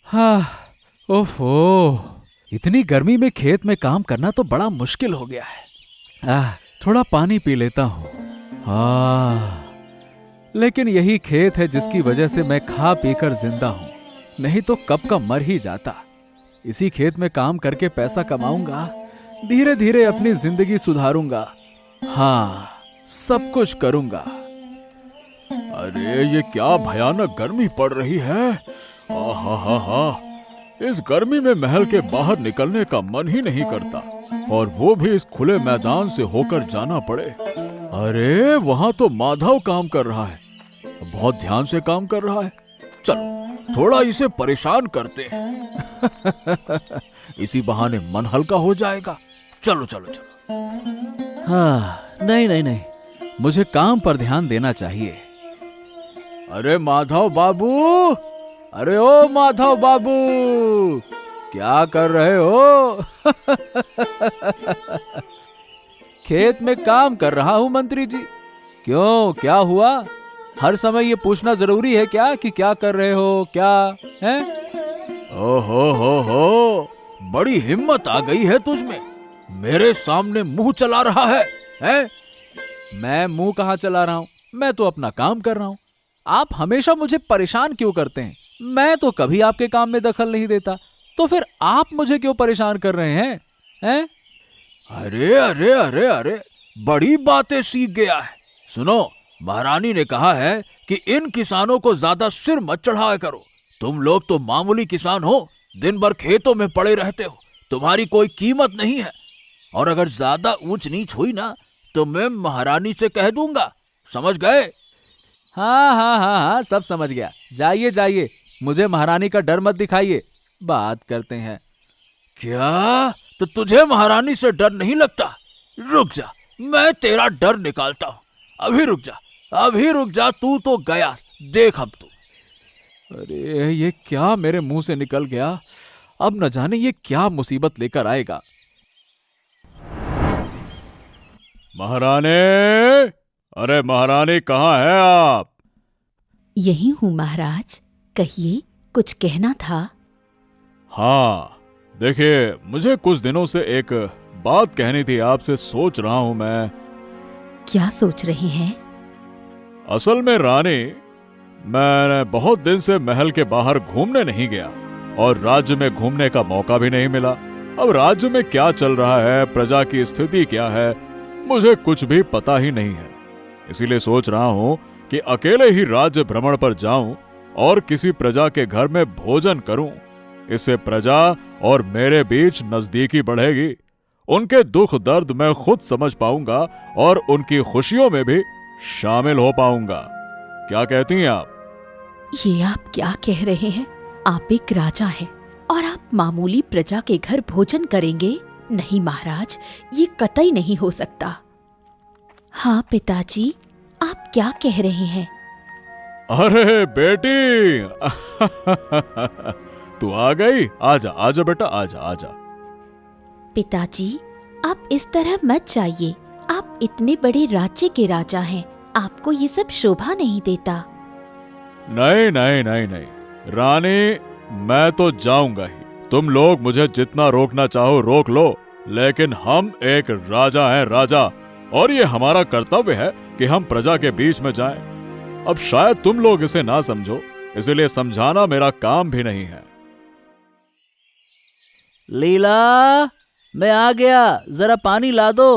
हाँ, ओफो, इतनी गर्मी में खेत में काम करना तो बड़ा मुश्किल हो गया है। थोड़ा पानी पी लेता हूँ। हाँ, लेकिन यही खेत है जिसकी वजह से मैं खा पीकर जिंदा हूँ, नहीं तो कब का मर ही जाता। इसी खेत में काम करके पैसा कमाऊंगा, धीरे धीरे अपनी जिंदगी सुधारूंगा। हाँ, सब कुछ करूंगा। अरे ये क्या भयानक गर्मी पड़ रही है। आहा, इस गर्मी में महल के बाहर निकलने का मन ही नहीं करता, और वो भी इस खुले मैदान से होकर जाना पड़े। अरे वहां तो माधव काम कर रहा है, बहुत ध्यान से काम कर रहा है। चलो थोड़ा इसे परेशान करते हैं। इसी बहाने मन हल्का हो जाएगा। चलो चलो चलो। हाँ, नहीं नहीं नहीं, मुझे काम पर ध्यान देना चाहिए। अरे माधव बाबू, अरे ओ माधव बाबू, क्या कर रहे हो? खेत में काम कर रहा हूं मंत्री जी। क्यों, क्या हुआ? हर समय ये पूछना जरूरी है क्या कि क्या कर रहे हो, क्या है? ओहो हो, बड़ी हिम्मत आ गई है तुझमें, मेरे सामने मुंह चला रहा है, हैं? मैं मुंह कहां चला रहा हूं? मैं तो अपना काम कर रहा हूं। आप हमेशा मुझे परेशान क्यों करते हैं? मैं तो कभी आपके काम में दखल नहीं देता, तो फिर आप मुझे क्यों परेशान कर रहे हैं? हैं? अरे अरे अरे अरे, बड़ी बातें सीख गया है। सुनो, महारानी ने कहा है कि इन किसानों को ज्यादा सिर मत चढ़ाया करो। तुम लोग तो मामूली किसान हो, दिन भर खेतों में पड़े रहते हो, तुम्हारी कोई कीमत नहीं है। और अगर ज्यादा ऊंच नीच हुई ना, तो मैं महारानी से कह दूंगा, समझ गए? हाँ, सब समझ गया। जाइए जाइए, मुझे महारानी का डर मत दिखाइए, बात करते हैं। क्या? तो तुझे महारानी से डर नहीं लगता? रुक जा, मैं तेरा डर निकालता हूँ। अभी रुक जा, तू तो गया, देख अब तू। अरे ये क्या मेरे मुंह से निकल गया? अब न जाने ये क्या मुसीबत लेकर आएगा। महारानी, अरे महारानी कहाँ है आप? यही हूँ महाराज, कहिए, कुछ कहना था? हाँ, देखिए, मुझे कुछ दिनों से एक बात कहनी थी आपसे, सोच रहा हूं मैं। क्या सोच रहे हैं? असल में रानी, मैं बहुत दिन से महल के बाहर घूमने नहीं गया और राज्य में घूमने का मौका भी नहीं मिला। अब राज्य में क्या चल रहा है, प्रजा की स्थिति क्या है, मुझे कुछ भी पता ही नहीं है। इसीलिए सोच रहा हूं कि अकेले ही राज्य भ्रमण पर जाऊं और किसी प्रजा के घर में भोजन करूं। इससे प्रजा और मेरे बीच नजदीकी बढ़ेगी, उनके दुख दर्द मैं खुद समझ पाऊंगा और उनकी खुशियों में भी शामिल हो पाऊंगा। क्या कहती हैं आप? ये आप क्या कह रहे हैं? आप एक राजा हैं और आप मामूली प्रजा के घर भोजन करेंगे? नहीं महाराज, ये कतई नहीं हो सकता। हाँ पिताजी, आप क्या कह रहे हैं? अरे बेटी, तू आ गई? आजा आजा बेटा, आजा आजा। पिताजी, आप इस तरह मत जाइए, आप इतने बड़े राज्य के राजा हैं, आपको ये सब शोभा नहीं देता। नहीं नहीं नहीं नहीं रानी, मैं तो जाऊंगा ही। तुम लोग मुझे जितना रोकना चाहो रोक लो, लेकिन हम एक राजा हैं, राजा, और ये हमारा कर्तव्य है कि हम प्रजा के बीच में जाएं। अब शायद तुम लोग इसे ना समझो, इसलिए समझाना मेरा काम भी नहीं है। लीला, मैं आ गया, जरा पानी ला दो।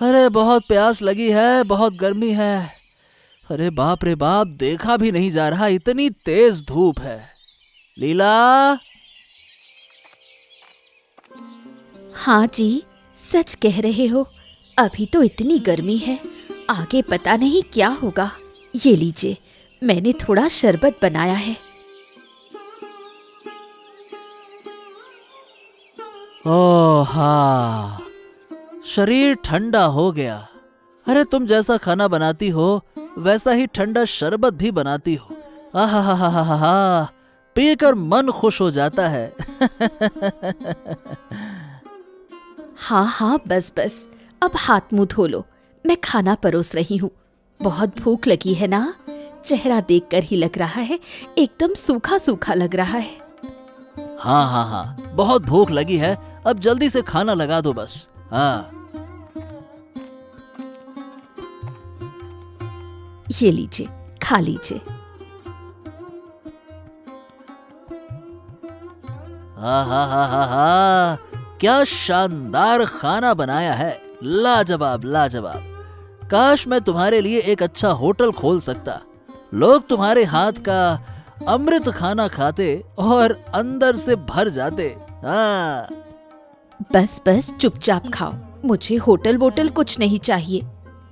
अरे बहुत प्यास लगी है, बहुत गर्मी है। अरे बाप रे बाप, देखा भी नहीं जा रहा, इतनी तेज धूप है। लीला। हाँ जी, सच कह रहे हो, अभी तो इतनी गर्मी है, आगे पता नहीं क्या होगा। ये लीजिए, मैंने थोड़ा शरबत बनाया है। ओह हाँ, शरीर ठंडा हो गया। अरे तुम जैसा खाना बनाती हो वैसा ही ठंडा शरबत भी बनाती हो। आहा, पीकर मन खुश हो जाता है। हाँ, बस बस, अब हाथ मुंह धो लो, मैं खाना परोस रही हूँ। बहुत भूख लगी है ना? चेहरा देखकर ही लग रहा है एकदम सूखा सूखा लग रहा है। हाँ हाँ हाँ, बहुत भूख लगी है, अब जल्दी से खाना लगा दो बस। हाँ। ये लीजिए, खा लीजिए। हा हा हा हा हा, क्या शानदार खाना बनाया है, लाजवाब लाजवाब। काश मैं तुम्हारे लिए एक अच्छा होटल खोल सकता, लोग तुम्हारे हाथ का अमृत खाना खाते और अंदर से भर जाते। हाँ। बस बस चुपचाप खाओ, मुझे होटल वोटल कुछ नहीं चाहिए।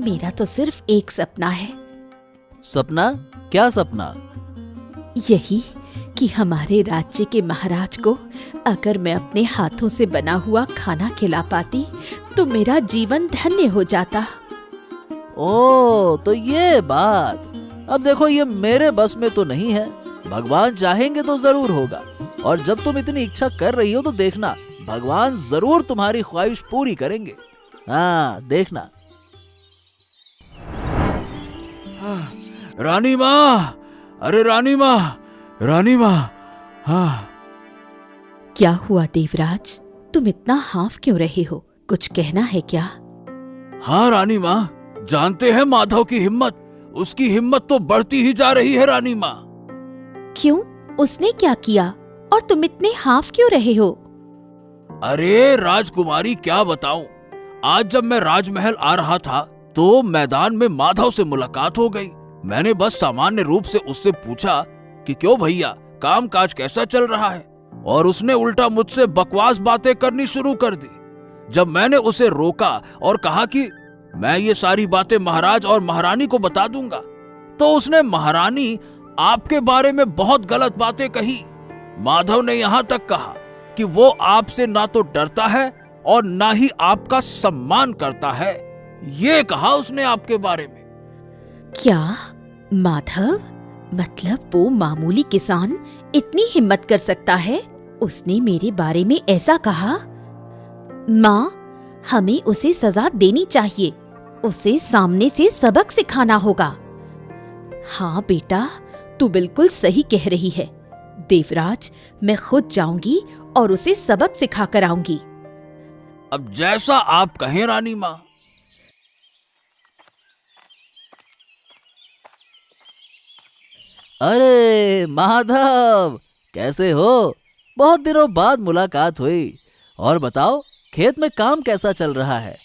मेरा तो सिर्फ एक सपना है। सपना? क्या सपना? यही कि हमारे राज्य के महाराज को अगर मैं अपने हाथों से बना हुआ खाना खिला पाती तो मेरा जीवन धन्य हो जाता। ओ, तो ये बात। अब देखो, ये मेरे बस में तो नहीं है, भगवान चाहेंगे तो जरूर होगा। और जब तुम इतनी इच्छा कर रही हो तो देखना, भगवान जरूर तुम्हारी ख्वाहिश पूरी करेंगे। हाँ, देखना। रानी माँ, अरे रानी माँ, रानी माँ। हाँ। क्या हुआ देवराज, तुम इतना हाफ क्यों रहे हो? कुछ कहना है क्या? हाँ रानी माँ, जानते हैं माधव की हिम्मत, उसकी हिम्मत तो बढ़ती ही जा रही है रानी माँ। क्यों? उसने क्या किया और तुम इतने हाफ क्यों रहे हो? अरे राजकुमारी, क्या बताऊं, आज जब मैं राजमहल आ रहा था तो मैदान में माधव से मुलाकात हो गई। मैंने बस सामान्य रूप से उससे पूछा कि क्यों भैया, काम काज कैसा चल रहा है, और उसने उल्टा मुझसे बकवास बातें करनी शुरू कर दी। जब मैंने उसे रोका और कहा कि मैं ये सारी बातें महाराज और महारानी को बता दूंगा, तो उसने महारानी आपके बारे में बहुत गलत बातें कही। माधव ने यहाँ तक कहा कि वो आपसे ना तो डरता है और ना ही आपका सम्मान करता है। ये कहा उसने आपके बारे में। क्या? माधव? मतलब वो मामूली किसान इतनी हिम्मत कर सकता है? उसने मेरे बारे में ऐसा कहा? माँ, हमें उसे सजा देनी चाहिए, उसे सामने से सबक सिखाना होगा। हाँ बेटा, तू बिल्कुल सही कह रही है। देवराज, मैं खुद जाऊंगी और उसे सबक सिखा कर आऊंगी। अब जैसा आप कहें रानी माँ। अरे माधव, कैसे हो? बहुत दिनों बाद मुलाकात हुई। और बताओ, खेत में काम कैसा चल रहा है?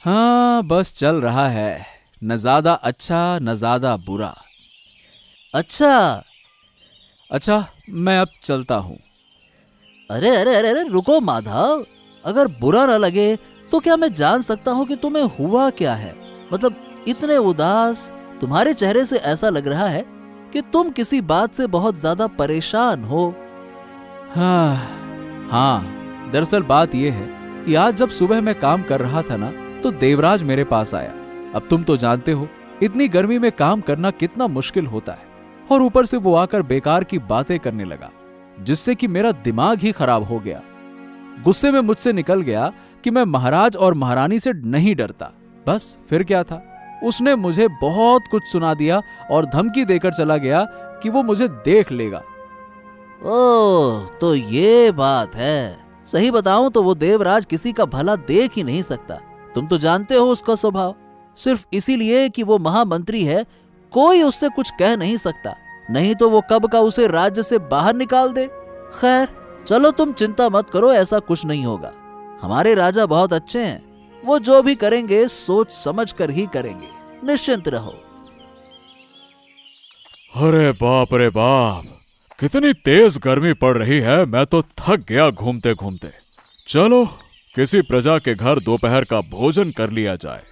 हाँ, बस चल रहा है, न ज्यादा अच्छा न ज्यादा बुरा। अच्छा। अच्छा, मैं अब चलता हूँ। अरे अरे अरे अरे, रुको माधव, अगर बुरा ना लगे तो क्या मैं जान सकता हूँ कि तुम्हें हुआ क्या है? मतलब इतने उदास, तुम्हारे चेहरे से ऐसा लग रहा है कि तुम किसी बात से बहुत ज्यादा परेशान हो। हाँ, दरअसल बात यह है कि आज जब सुबह मैं काम कर रहा था ना, तो देवराज मेरे पास आया। अब तुम तो जानते हो इतनी गर्मी में काम करना कितना मुश्किल होता है, और ऊपर से वो आकर बेकार की बातें करने लगा, जिससे कि मेरा दिमाग ही खराब हो गया। गुस्से में मुझसे निकल गया कि मैं महाराज और महारानी से नहीं डरता। बस फिर क्या था, उसने मुझे बहुत कुछ सुना दिया और धमकी देकर चला गया कि वो मुझे देख लेगा। ओह, तो ये बात है। सही बताऊं तो वो देवराज किसी का भला देख ही नहीं सकता। तुम तो जानते हो उसका स्वभाव। सिर्फ इसीलिए कि वो महामंत्री है, कोई उससे कुछ कह नहीं सकता, नहीं तो वो कब का उसे राज्य से बाहर निकाल दे। खैर चलो, तुम चिंता मत करो, ऐसा कुछ नहीं होगा। हमारे राजा बहुत अच्छे हैं, वो जो भी करेंगे सोच समझ कर ही करेंगे, निश्चिंत रहो। अरे बाप रे बाप, कितनी तेज गर्मी पड़ रही है, मैं तो थक गया घूमते घूमते। चलो किसी प्रजा के घर दोपहर का भोजन कर लिया जाए,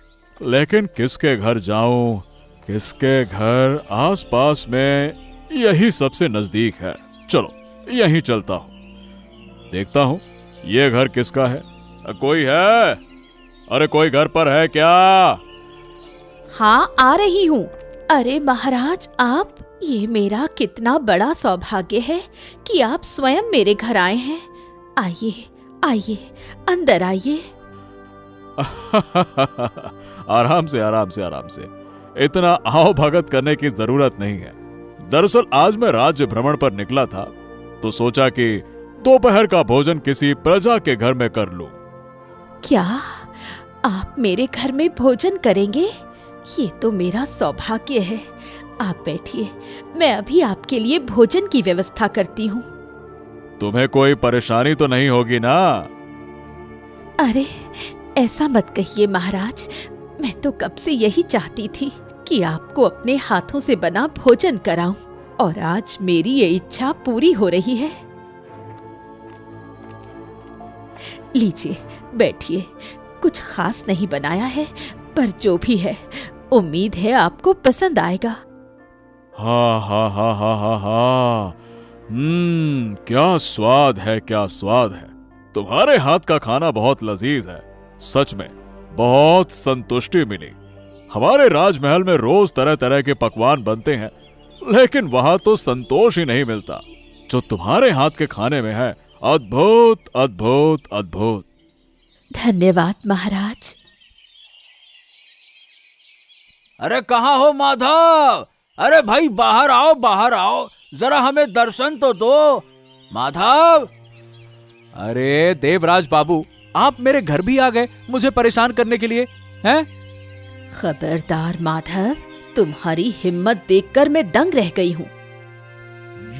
लेकिन किसके घर जाऊं, किसके घर? आसपास में यही सबसे नजदीक है, चलो यहीं चलता हूं, देखता हूं ये घर किसका है। कोई है? अरे कोई घर पर है क्या? हाँ, आ रही हूँ। अरे महाराज, आप, ये मेरा कितना बड़ा सौभाग्य है कि आप स्वयं मेरे घर आए हैं। आइए आइए, अंदर आइए। आराम से आराम से आराम से, इतना आओ भगत करने की जरूरत नहीं है। दरअसल आज मैं राज्य भ्रमण पर निकला था, तो सोचा कि दोपहर का भोजन किसी प्रजा के घर में कर लूं। क्या आप मेरे घर में भोजन करेंगे? ये तो मेरा सौभाग्य है। आप बैठिए, मैं अभी आपके लिए भोजन की व्यवस्था करती हूँ। तुम्हें कोई परेशानी तो नहीं होगी ना? अरे ऐसा मत कहिए महाराज, मैं तो कब से यही चाहती थी कि आपको अपने हाथों से बना भोजन कराऊं, और आज मेरी ये इच्छा पूरी हो रही है। लीजिए बैठिए, कुछ खास नहीं बनाया है, पर जो भी है उम्मीद है आपको पसंद आएगा। हा हा हा हा हा हा। क्या स्वाद है, क्या स्वाद है। तुम्हारे हाथ का खाना बहुत लजीज है। सच में बहुत संतुष्टि मिली। हमारे राजमहल में रोज तरह तरह के पकवान बनते हैं, लेकिन वहां तो संतोष ही नहीं मिलता जो तुम्हारे हाथ के खाने में है। अद्भुत अद्भुत अद्भुत। धन्यवाद महाराज। अरे कहाँ हो माधव? अरे भाई बाहर आओ, बाहर आओ, जरा हमें दर्शन तो दो। माधव! अरे देवराज बाबू, आप मेरे घर भी आ गए मुझे परेशान करने के लिए, हैं? खबरदार माधव, तुम्हारी हिम्मत देखकर मैं दंग रह गई हूँ।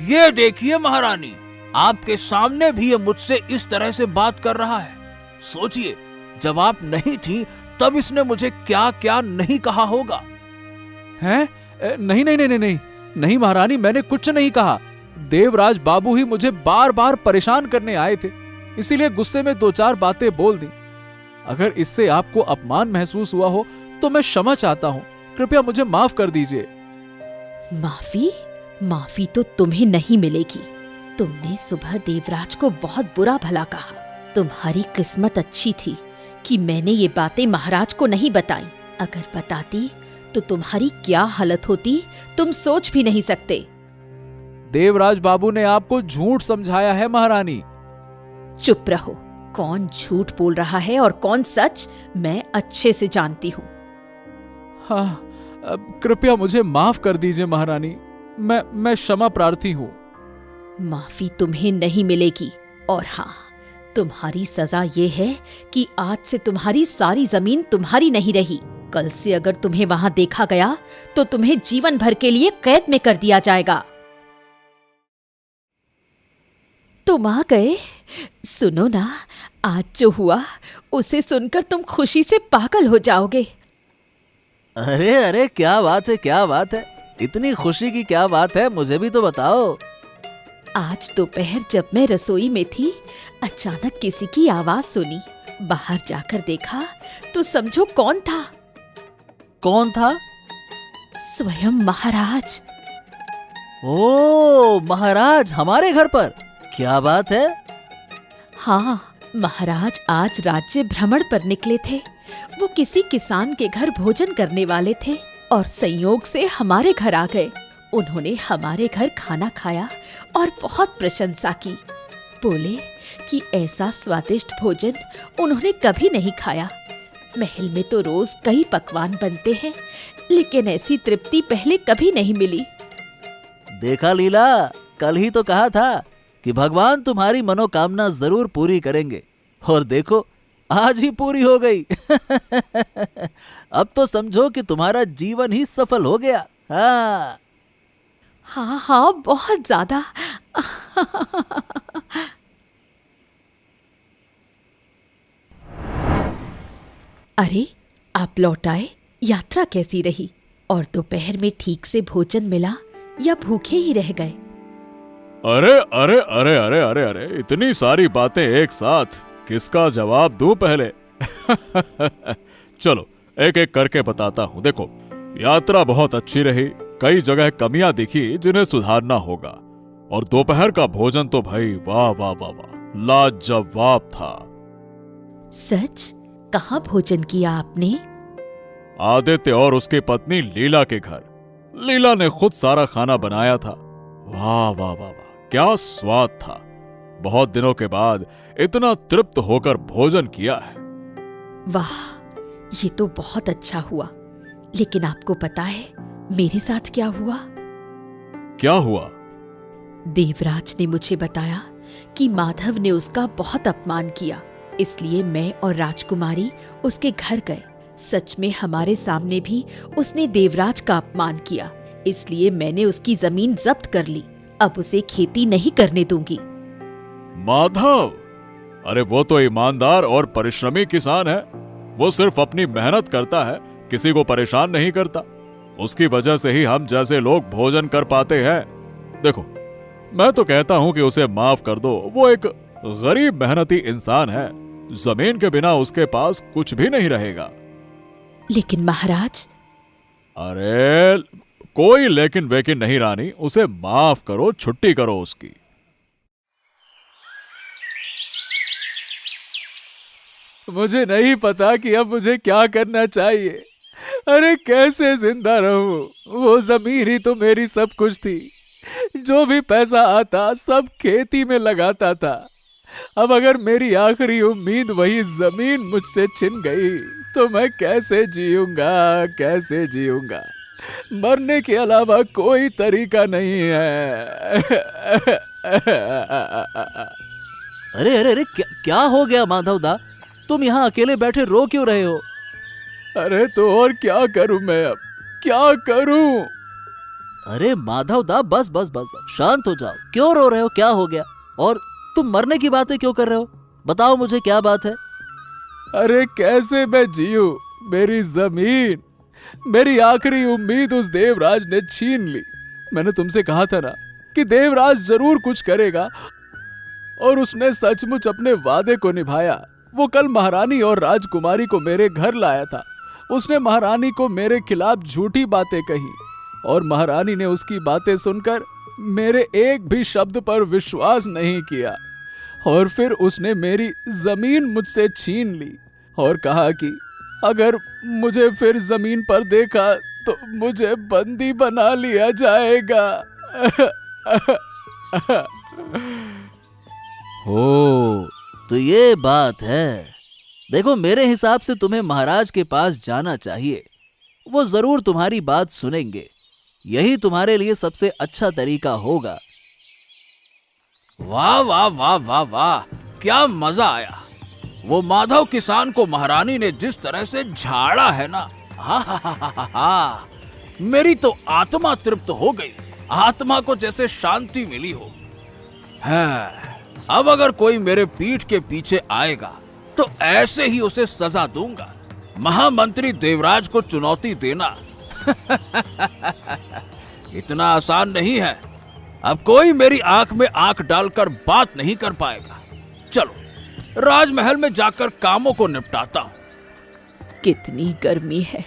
ये देखिए महारानी, आपके सामने भी ये मुझसे इस तरह से बात कर रहा है। सोचिए, जब आप नहीं थी तब इसने मुझे क्या क्या नहीं कहा होगा। हैं? नहीं नहीं नहीं नहीं नहीं नहीं महारानी, मैंने कुछ नहीं कहा। देवराज बाबू ही मुझे बार बार परेशान करने आए थे, इसीलिए गुस्से में दो चार बातें बोल दी। अगर इससे आपको अपमान महसूस हुआ हो तो मैं क्षमा चाहता हूँ, कृपया मुझे माफ कर दीजिए। माफी? माफी तो तुम्हें नहीं मिलेगी। तुमने सुबह देवराज को बहुत बुरा भला कहा। तुम्हारी किस्मत अच्छी थी कि मैंने ये बातें महाराज को नहीं बताई। अगर बताती तो तुम्हारी क्या हालत होती तुम सोच भी नहीं सकते। देवराज बाबू ने आपको झूठ समझाया है महारानी। चुप रहो। कौन झूठ बोल रहा है और कौन सच, मैं अच्छे से जानती हूँ। हाँ, कृपया मुझे माफ कर दीजिए महारानी, मैं क्षमा प्रार्थी हूँ। माफी तुम्हें नहीं मिलेगी, और हाँ, तुम्हारी सजा ये है कि आज से तुम्हारी सारी जमीन तुम्हारी नहीं रही। कल से अगर तुम्हें वहां देखा गया तो तुम्हें जीवन भर के लिए कैद में कर दिया जाएगा। तुम आ गए। सुनो ना, आज जो हुआ उसे सुनकर तुम खुशी से पागल हो जाओगे। अरे अरे, क्या बात है, क्या बात है, इतनी खुशी की क्या बात है, मुझे भी तो बताओ। आज दोपहर जब मैं रसोई में थी, अचानक किसी की आवाज सुनी। बाहर जाकर देखा तो समझो कौन था। कौन था? स्वयं महाराज। ओ, महाराज हमारे घर पर? क्या बात है। हाँ, महाराज आज राज्य भ्रमण पर निकले थे। वो किसी किसान के घर भोजन करने वाले थे और संयोग से हमारे घर आ गए। उन्होंने हमारे घर खाना खाया और बहुत प्रशंसा की। बोले कि ऐसा स्वादिष्ट भोजन उन्होंने कभी नहीं खाया। महल में तो रोज कई पकवान बनते हैं, लेकिन ऐसी तृप्ति पहले कभी नहीं मिली। देखा लीला, कल ही तो कहा था कि भगवान तुम्हारी मनोकामना जरूर पूरी करेंगे, और देखो आज ही पूरी हो गई। अब तो समझो कि तुम्हारा जीवन ही सफल हो गया। हाँ हाँ हाँ, बहुत ज्यादा। अरे, आप लौट आए। यात्रा कैसी रही? और दोपहर में ठीक से भोजन मिला या भूखे ही रह गए? अरे अरे अरे अरे अरे अरे, इतनी सारी बातें एक साथ, किसका जवाब दूं पहले? चलो एक एक करके बताता हूँ। देखो, यात्रा बहुत अच्छी रही, कई जगह कमियां दिखी जिन्हें सुधारना होगा, और दोपहर का भोजन तो भाई वाह वाह वाह वाह, लाजवाब था। सच? कहाँ भोजन किया आपने? आदित्य और उसकी पत्नी लीला के घर। लीला ने खुद सारा खाना बनाया था। वाह वाह वाह वाह, क्या स्वाद था। बहुत दिनों के बाद इतना तृप्त होकर भोजन किया है। वाह, ये तो बहुत अच्छा हुआ। लेकिन आपको पता है मेरे साथ क्या हुआ? क्या हुआ? देवराज ने मुझे बताया कि माधव ने उसका बहुत अपमान किया, इसलिए मैं और राजकुमारी उसके घर गए। सच में हमारे सामने भी उसने देवराज का अपमान किया, इसलिए मैंने उसकी जमीन जब्त कर ली। अब उसे खेती नहीं करने दूंगी। माधव, अरे वो तो ईमानदार और परिश्रमी किसान है। वो सिर्फ अपनी मेहनत करता है, किसी को परेशान नहीं करता। उसकी वजह से ही हम जैसे लोग भोजन कर पाते हैं। देखो, मैं तो कहता हूं कि उसे माफ कर दो। वो एक गरीब मेहनती इंसान है। जमीन के बिना उसके पास कुछ भी नहीं रहेगा। लेकिन महाराज। अरे कोई लेकिन वेकिन नहीं रानी, उसे माफ करो, छुट्टी करो उसकी। मुझे नहीं पता कि अब मुझे क्या करना चाहिए। अरे कैसे जिंदा रहूं? वो जमीन ही तो मेरी सब कुछ थी। जो भी पैसा आता सब खेती में लगाता था। अब अगर मेरी आखिरी उम्मीद वही जमीन मुझसे छिन गई तो मैं कैसे जीऊंगा, कैसे जीऊंगा? मरने के अलावा कोई तरीका नहीं है। अरे अरे अरे, क्या हो गया माधवदा? तुम यहाँ अकेले बैठे रो क्यों रहे हो? अरे तो और क्या करूं मैं, अब क्या करूं? अरे माधवदा, बस बस बस बस, शांत हो जाओ। क्यों रो रहे हो? क्या हो गया? और तुम मरने की बातें क्यों कर रहे हो? बताओ मुझे, क्या बात है? अरे कैसे मैं जीऊं? मेरी जमीन, मेरी आखिरी उम्मीद उस देवराज ने छीन ली। मैंने तुमसे कहा था ना कि देवराज जरूर कुछ करेगा, और उसने सचमुच अपने वादे को निभाया। वो कल महारानी और राजकुमारी को मेरे घर लाया था। उसने महारानी को मेरे खिलाफ झूठी बातें कही, और महारानी ने उसकी बातें सुनकर मेरे एक भी शब्द पर विश्वास नहीं किया। और फिर उसने मेरी जमीन मुझसे छीन ली और कहा कि अगर मुझे फिर जमीन पर देखा तो मुझे बंदी बना लिया जाएगा। हो, तो ये बात है। देखो, मेरे हिसाब से तुम्हें महाराज के पास जाना चाहिए। वो जरूर तुम्हारी बात सुनेंगे। यही तुम्हारे लिए सबसे अच्छा तरीका होगा। वाह वाह वाह वाह वाह, क्या मजा आया। वो माधव किसान को महारानी ने जिस तरह से झाड़ा है ना, हा हा हा हा हा, मेरी तो आत्मा तृप्त हो गई। आत्मा को जैसे शांति मिली हो। है, अब अगर कोई मेरे पीठ के पीछे आएगा तो ऐसे ही उसे सजा दूंगा। महामंत्री देवराज को चुनौती देना इतना आसान नहीं है। अब कोई मेरी आंख में आंख डालकर बात नहीं कर पाएगा। चलो राजमहल में जाकर कामों को निपटाता हूं। कितनी गर्मी है,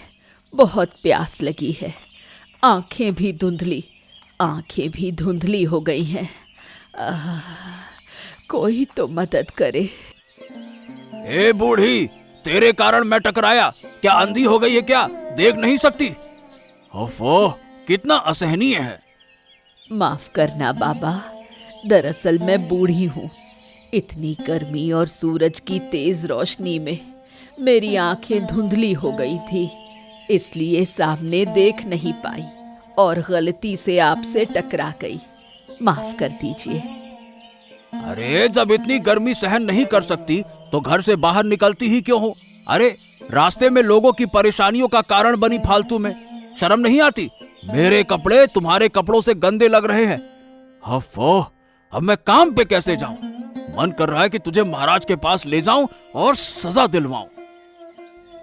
बहुत प्यास लगी है। आंखें भी धुंधली हो गई हैं। कोई तो मदद करे। ए बूढ़ी, तेरे कारण मैं टकराया। क्या अंधी हो गई है क्या? देख नहीं सकती? ओफो, कितना असहनीय है। माफ करना बाबा, दरअसल मैं बूढ़ी हूँ। इतनी गर्मी और सूरज की तेज रोशनी में मेरी आंखें धुंधली हो गई थी, इसलिए सामने देख नहीं पाई और गलती से आपसे टकरा गई। माफ कर दीजिए। अरे जब इतनी गर्मी सहन नहीं कर सकती तो घर से बाहर निकलती ही क्यों हो? अरे रास्ते में लोगों की परेशानियों का कारण बनी फालतू में। शर्म नहीं आती? मेरे कपड़े तुम्हारे कपड़ों से गंदे लग रहे हैं। हफ़ो, अब मैं काम पे कैसे जाऊं? मन कर रहा है कि तुझे महाराज के पास ले जाऊं और सजा दिलवाऊं।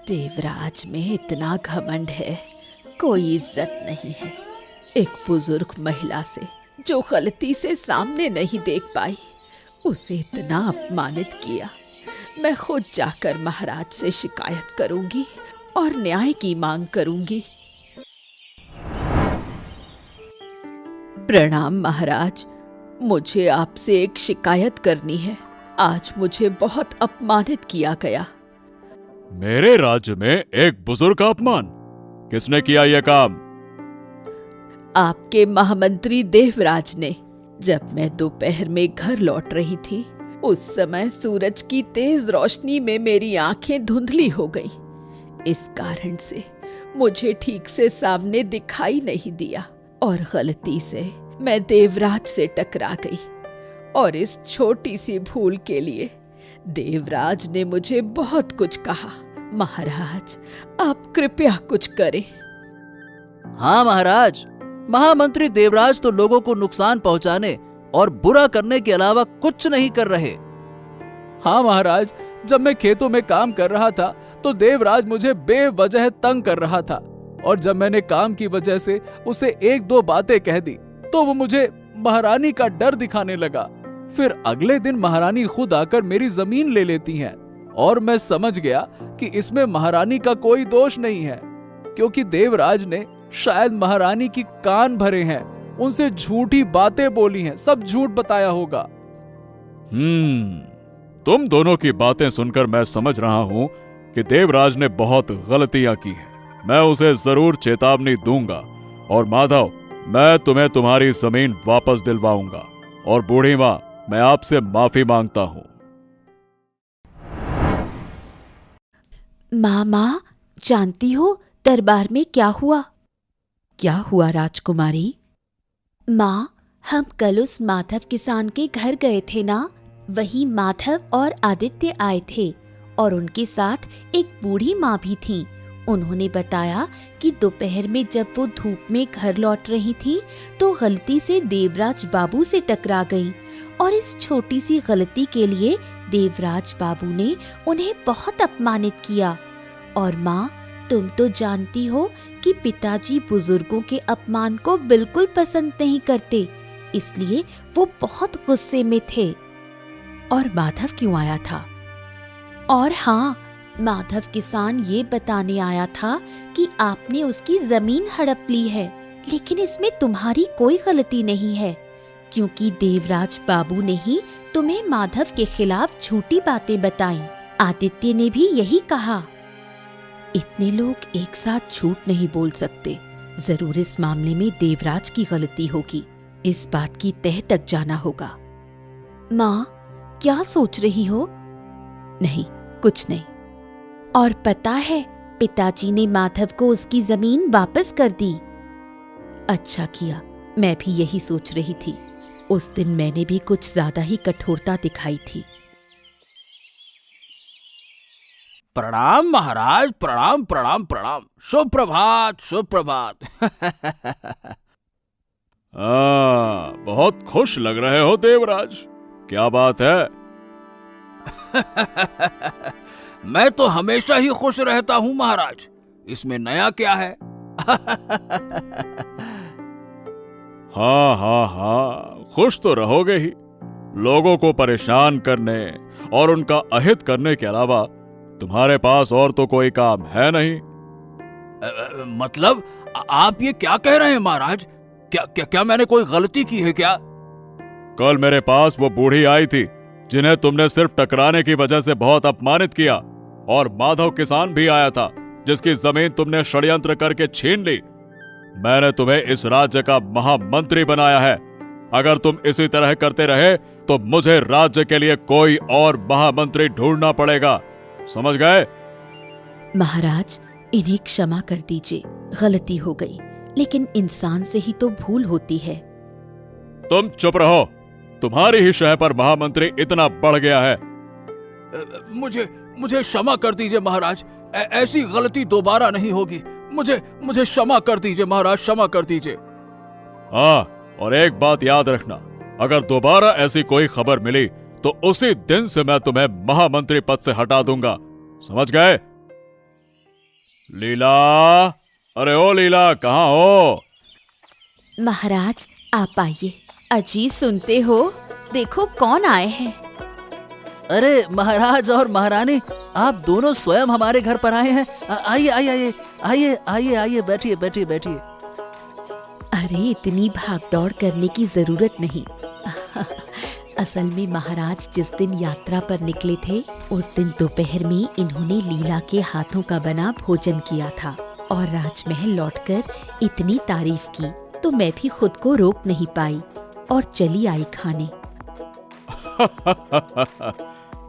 देवराज में इतना घमंड है, कोई इज्जत नहीं है। एक बुजुर्ग महिला से जो गलती से सामने नहीं देख पाई, उसे इतना अपमानित किया। मैं खुद जाकर महाराज से शिकायत करूंगी और न्याय की मांग करूंगी। प्रणाम महाराज, मुझे आपसे एक शिकायत करनी है। आज मुझे बहुत अपमानित किया गया। मेरे राज्य में एक बुजुर्ग का अपमान? किसने किया यह काम? आपके महामंत्री देवराज ने। जब मैं दोपहर में घर लौट रही थी, उस समय सूरज की तेज रोशनी में मेरी आंखें धुंधली हो गई। इस कारण से मुझे ठीक से सामने दिखाई नहीं दिया और गलती से मैं देवराज से टकरा गई और इस छोटी सी भूल के लिए देवराज ने मुझे बहुत कुछ कहा। महाराज, आप कृपया कुछ करें। हाँ महाराज, महामंत्री देवराज तो लोगों को नुकसान पहुंचाने और बुरा करने के अलावा कुछ नहीं कर रहे। हाँ महाराज, जब मैं खेतों में काम कर रहा था तो देवराज मुझे बेवजह तंग कर रहा था, और जब मैंने काम की वजह से उसे एक दो बातें कह दी तो वो मुझे महारानी का डर दिखाने लगा। फिर अगले दिन महारानी खुद आकर मेरी जमीन ले लेती हैं, और मैं समझ गया कि इसमें महारानी का कोई दोष नहीं है, क्योंकि देवराज ने शायद महारानी की कान भरे हैं, उनसे झूठी बातें बोली हैं, सब झूठ बताया होगा। तुम दोनों की बातें सुनकर मैं समझ रहा हूं कि देवराज ने बहुत गलतियां की हैं। मैं उसे जरूर चेतावनी दूंगा, और माधव, मैं तुम्हें तुम्हारी जमीन वापस दिलवाऊंगा, और बूढ़ी मां, मैं आपसे माफी मांगता हूं। माँ, जानती हो दरबार में क्या हुआ? क्या हुआ राजकुमारी? माँ, हम कल उस माधव किसान के घर गए थे ना, वही माधव और आदित्य आए थे, और उनके साथ एक बूढ़ी माँ भी थी। उन्होंने बताया कि दोपहर में जब वो धूप में घर लौट रही थी तो गलती से देवराज बाबू से टकरा गईं, और इस छोटी सी गलती के लिए देवराज बाबू ने उन्हें बहुत अपमानित किया। और माँ, तुम तो जानती हो कि पिताजी बुजुर्गों के अपमान को बिल्कुल पसंद नहीं करते, इसलिए वो बहुत गुस्से में थे। और माधव क्यों आया था? और हाँ, माधव किसान ये बताने आया था कि आपने उसकी जमीन हड़प ली है, लेकिन इसमें तुम्हारी कोई गलती नहीं है, क्योंकि देवराज बाबू ने ही तुम्हें माधव के खिलाफ झूठी बातें बताईं। आदित्य ने भी यही कहा। इतने लोग एक साथ झूठ नहीं बोल सकते। जरूर इस मामले में देवराज की गलती होगी। इस बात की तह तक जाना होगा। माँ, क्या सोच रही हो? नहीं, कुछ नहीं। और पता है, पिताजी ने माधव को उसकी जमीन वापस कर दी। अच्छा किया, मैं भी यही सोच रही थी। उस दिन मैंने भी कुछ ज्यादा ही कठोरता दिखाई थी। प्रणाम महाराज, प्रणाम प्रणाम प्रणाम। सुप्रभात सुप्रभात। बहुत खुश लग रहे हो देवराज, क्या बात है? मैं तो हमेशा ही खुश रहता हूं महाराज, इसमें नया क्या है? हाँ हाँ हाँ, खुश तो रहोगे ही। लोगों को परेशान करने और उनका अहित करने के अलावा तुम्हारे पास और तो कोई काम है नहीं। मतलब आप ये क्या कह रहे हैं महाराज? क्या मैंने कोई गलती की है क्या? कल मेरे पास वो बूढ़ी आई थी जिन्हें तुमने सिर्फ टकराने की वजह से बहुत अपमानित किया, और माधव किसान भी आया था जिसकी जमीन तुमने षड्यंत्र करके छीन ली। मैंने तुम्हें इस राज्य का महामंत्री बनाया है। अगर तुम इसी तरह करते रहे तो मुझे राज्य के लिए कोई और महामंत्री ढूंढना पड़ेगा, समझ गए? महाराज, इन्हें क्षमा कर दीजिए, गलती हो गई, लेकिन इंसान से ही तो भूल होती है। तुम चुप रहो, तुम्हारी ही शय पर महामंत्री इतना बढ़ गया है। मुझे क्षमा कर दीजिए महाराज, ऐसी गलती दोबारा नहीं होगी। मुझे क्षमा कर दीजिए महाराज, क्षमा कर दीजिए। हाँ, और एक बात याद रखना, अगर दोबारा ऐसी कोई खबर मिली तो उसी दिन से मैं तुम्हें महामंत्री पद से हटा दूंगा, समझ गए? लीला, अरे ओ लीला, कहाँ हो? महाराज, आप आइए। अजी, सुनते हो? देखो कौन आए हैं। अरे महाराज और महारानी, आप दोनों स्वयं हमारे घर पर आए हैं। आइए आइए आइए आइए आइए आइए, बैठिए बैठिए बैठिए। अरे, इतनी भागदौड़ करने की जरूरत नहीं। असल में महाराज जिस दिन यात्रा पर निकले थे, उस दिन दोपहर में इन्होंने लीला के हाथों का बना भोजन किया था, और राजमहल लौटकर इतनी तारीफ की तो मैं भी खुद को रोक नहीं पाई और चली आई खाने।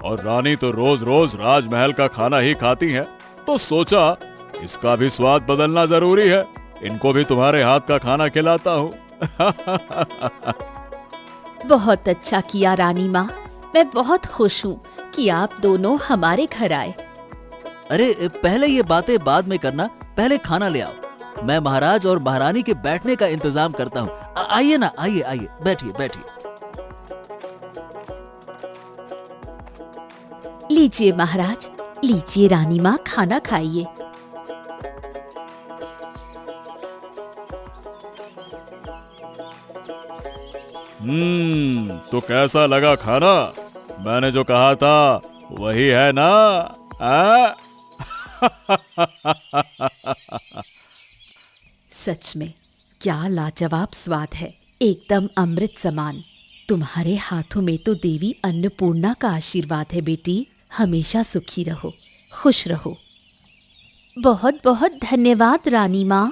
और रानी तो रोज रोज राजमहल का खाना ही खाती हैं, तो सोचा इसका भी स्वाद बदलना जरूरी है, इनको भी तुम्हारे हाथ का खाना खिलाता हूँ। बहुत अच्छा किया रानी माँ। मैं बहुत खुश हूँ कि आप दोनों हमारे घर आए। अरे पहले ये बातें बाद में करना, पहले खाना ले आओ। मैं महाराज और महारानी के बैठने का इंतजाम करता हूँ। आइए ना, आइए आइए, बैठिए बैठिए। लीजिए महाराज, लीजिए रानी माँ, खाना खाइए। तो कैसा लगा खाना? मैंने जो कहा था वही है ना? आ? सच में क्या लाजवाब स्वाद है, एकदम अमृत समान। तुम्हारे हाथों में तो देवी अन्नपूर्णा का आशीर्वाद है बेटी। हमेशा सुखी रहो, खुश रहो। बहुत बहुत धन्यवाद रानी माँ।